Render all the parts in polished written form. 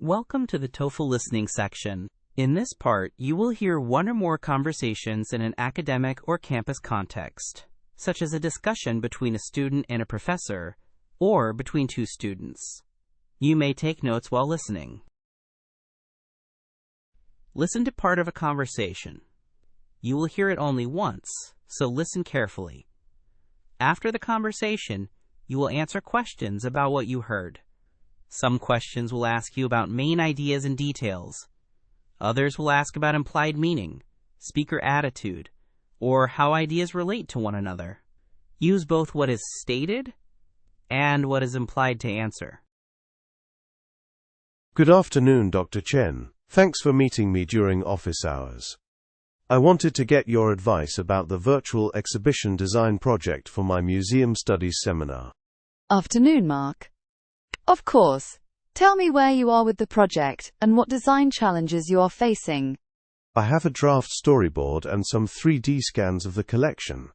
Welcome to the TOEFL listening section. In this part, you will hear one or more conversations in an academic or campus context, such as a discussion between a student and a professor, or between two students. You may take notes while listening. Listen to part of a conversation. You will hear it only once, so listen carefully. After the conversation, you will answer questions about what you heard. Some questions will ask you about main ideas and details. Others will ask about implied meaning, speaker attitude, or how ideas relate to one another. Use both what is stated and what is implied to answer. Good afternoon, Dr. Chen. Thanks for meeting me during office hours. I wanted to get your advice about the virtual exhibition design project for my museum studies seminar. Afternoon, Mark. Of course. Tell me where you are with the project and what design challenges you are facing. I have a draft storyboard and some 3D scans of the collection,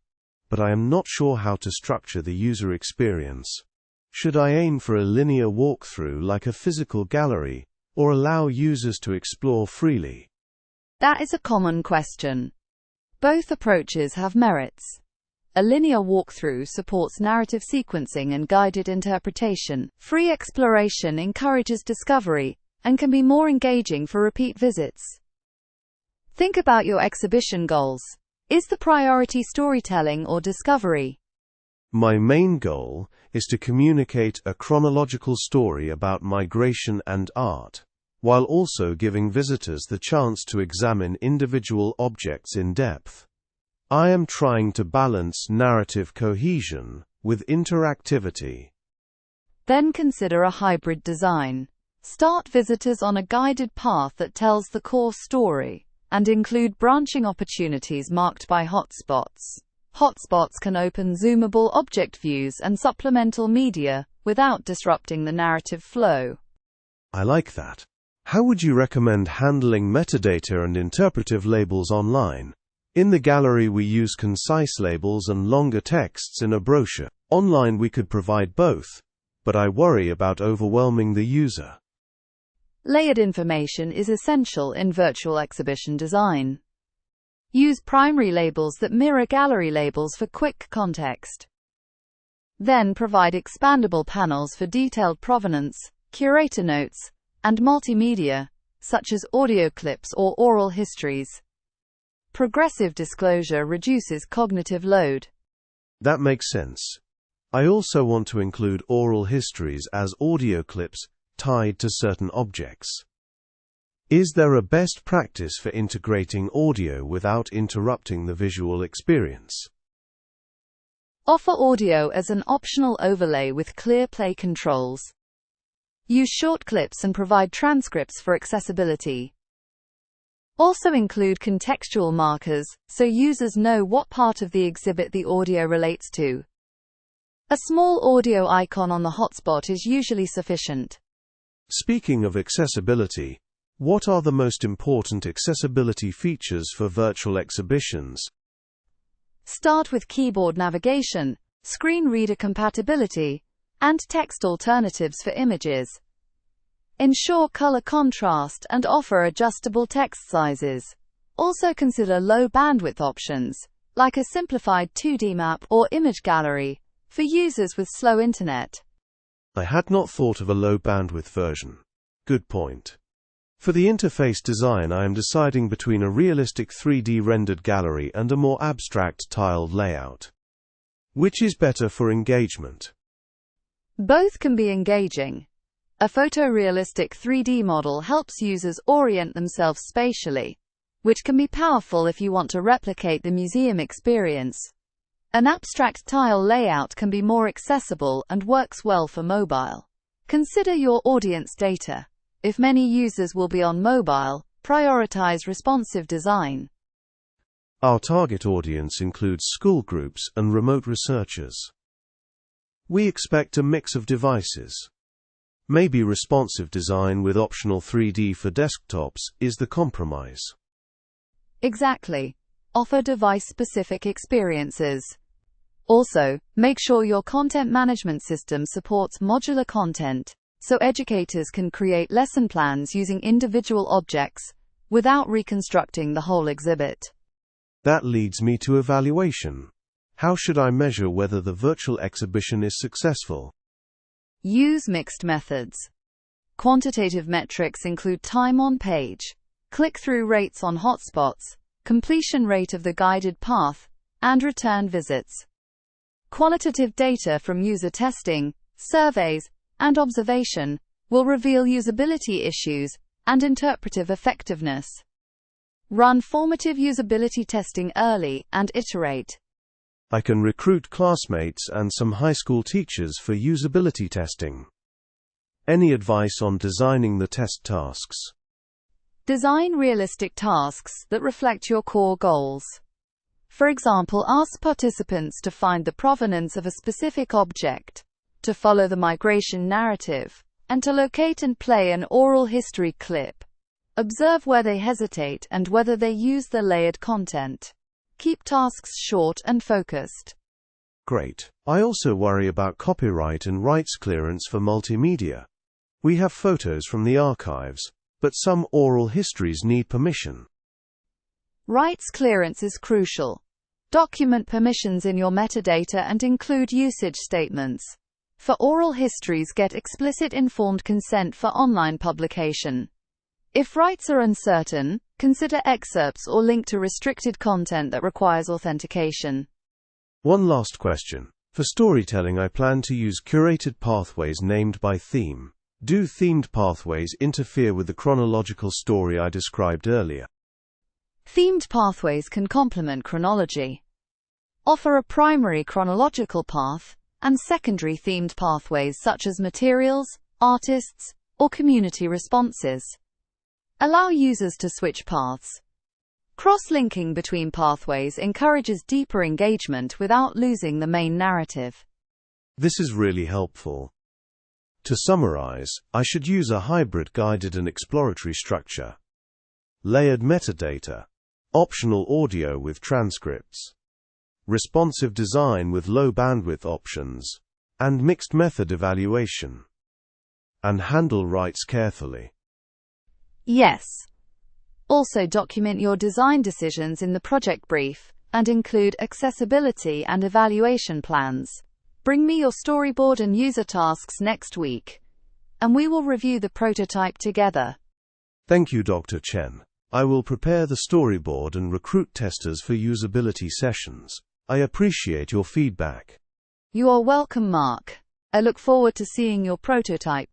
but I am not sure how to structure the user experience. Should I aim for a linear walkthrough like a physical gallery, or allow users to explore freely? That is a common question. Both approaches have merits. A linear walkthrough supports narrative sequencing and guided interpretation. Free exploration encourages discovery and can be more engaging for repeat visits. Think about your exhibition goals. Is the priority storytelling or discovery? My main goal is to communicate a chronological story about migration and art, while also giving visitors the chance to examine individual objects in depth. I am trying to balance narrative cohesion with interactivity. Then consider a hybrid design. Start visitors on a guided path that tells the core story, and include branching opportunities marked by hotspots. Hotspots can open zoomable object views and supplemental media without disrupting the narrative flow. I like that. How would you recommend handling metadata and interpretive labels online? In the gallery we use concise labels and longer texts in a brochure. Online we could provide both, but I worry about overwhelming the user. Layered information is essential in virtual exhibition design. Use primary labels that mirror gallery labels for quick context. Then provide expandable panels for detailed provenance, curator notes, and multimedia, such as audio clips or oral histories. Progressive disclosure reduces cognitive load. That makes sense. I also want to include oral histories as audio clips tied to certain objects. Is there a best practice for integrating audio without interrupting the visual experience? Offer audio as an optional overlay with clear play controls. Use short clips and provide transcripts for accessibility. Also include contextual markers, so users know what part of the exhibit the audio relates to. A small audio icon on the hotspot is usually sufficient. Speaking of accessibility, what are the most important accessibility features for virtual exhibitions? Start with keyboard navigation, screen reader compatibility, and text alternatives for images. Ensure color contrast and offer adjustable text sizes. Also consider low bandwidth options, like a simplified 2D map or image gallery, for users with slow internet. I had not thought of a low bandwidth version. Good point. For the interface design, I am deciding between a realistic 3D rendered gallery and a more abstract tiled layout. Which is better for engagement? Both can be engaging. A photorealistic 3D model helps users orient themselves spatially, which can be powerful if you want to replicate the museum experience. An abstract tile layout can be more accessible and works well for mobile. Consider your audience data. If many users will be on mobile, prioritize responsive design. Our target audience includes school groups and remote researchers. We expect a mix of devices. Maybe responsive design with optional 3D for desktops is the compromise. Exactly. Offer device-specific experiences. Also, make sure your content management system supports modular content, so educators can create lesson plans using individual objects without reconstructing the whole exhibit. That leads me to evaluation. How should I measure whether the virtual exhibition is successful? Use mixed methods. Quantitative metrics include time on page, click-through rates on hotspots, completion rate of the guided path, and return visits. Qualitative data from user testing, surveys, and observation will reveal usability issues and interpretive effectiveness. Run formative usability testing early and iterate. I can recruit classmates and some high school teachers for usability testing. Any advice on designing the test tasks? Design realistic tasks that reflect your core goals. For example, ask participants to find the provenance of a specific object, to follow the migration narrative, and to locate and play an oral history clip. Observe where they hesitate and whether they use the layered content. Keep tasks short and focused. Great. I also worry about copyright and rights clearance for multimedia. We have photos from the archives, but some oral histories need permission. Rights clearance is crucial. Document permissions in your metadata and include usage statements. For oral histories, get explicit informed consent for online publication. If rights are uncertain, consider excerpts or link to restricted content that requires authentication. One last question. For storytelling, I plan to use curated pathways named by theme. Do themed pathways interfere with the chronological story I described earlier? Themed pathways can complement chronology. Offer a primary chronological path and secondary themed pathways such as materials, artists, or community responses. Allow users to switch paths. Cross-linking between pathways encourages deeper engagement without losing the main narrative. This is really helpful. To summarize, I should use a hybrid guided and exploratory structure. Layered metadata. Optional audio with transcripts. Responsive design with low bandwidth options. And mixed method evaluation. And handle rights carefully. Yes. Also document your design decisions in the project brief, and include accessibility and evaluation plans. Bring me your storyboard and user tasks next week, and we will review the prototype together. Thank you, Dr. Chen. I will prepare the storyboard and recruit testers for usability sessions. I appreciate your feedback. You are welcome, Mark. I look forward to seeing your prototype.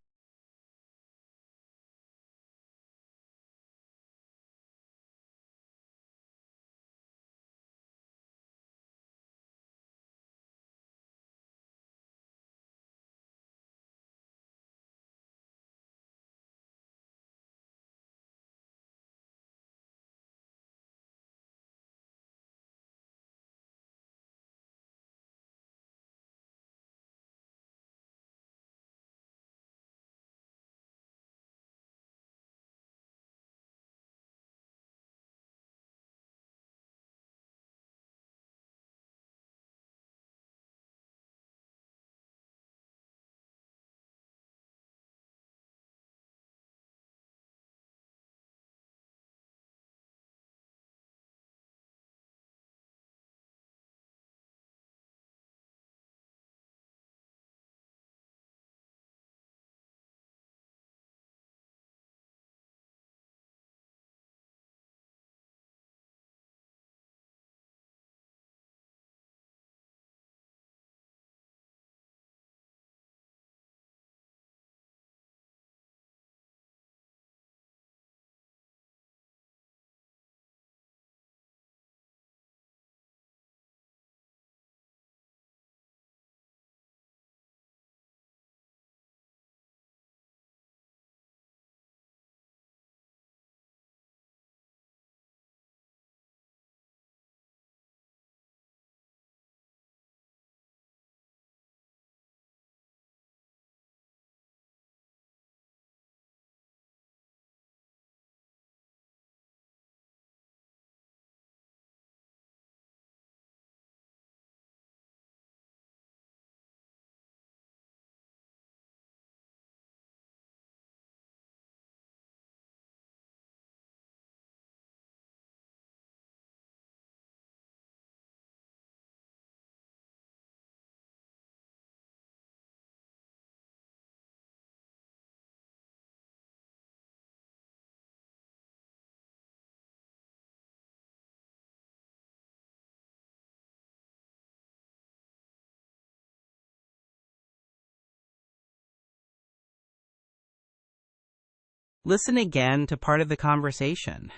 Listen again to part of the conversation.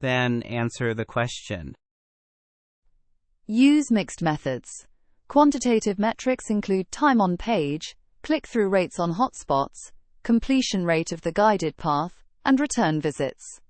Then answer the question. Use mixed methods. Quantitative metrics include time on page, click-through rates on hotspots, completion rate of the guided path, and return visits.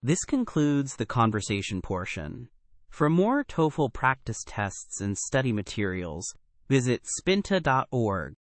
This concludes the conversation portion. For more TOEFL practice tests and study materials, visit Spinta.org.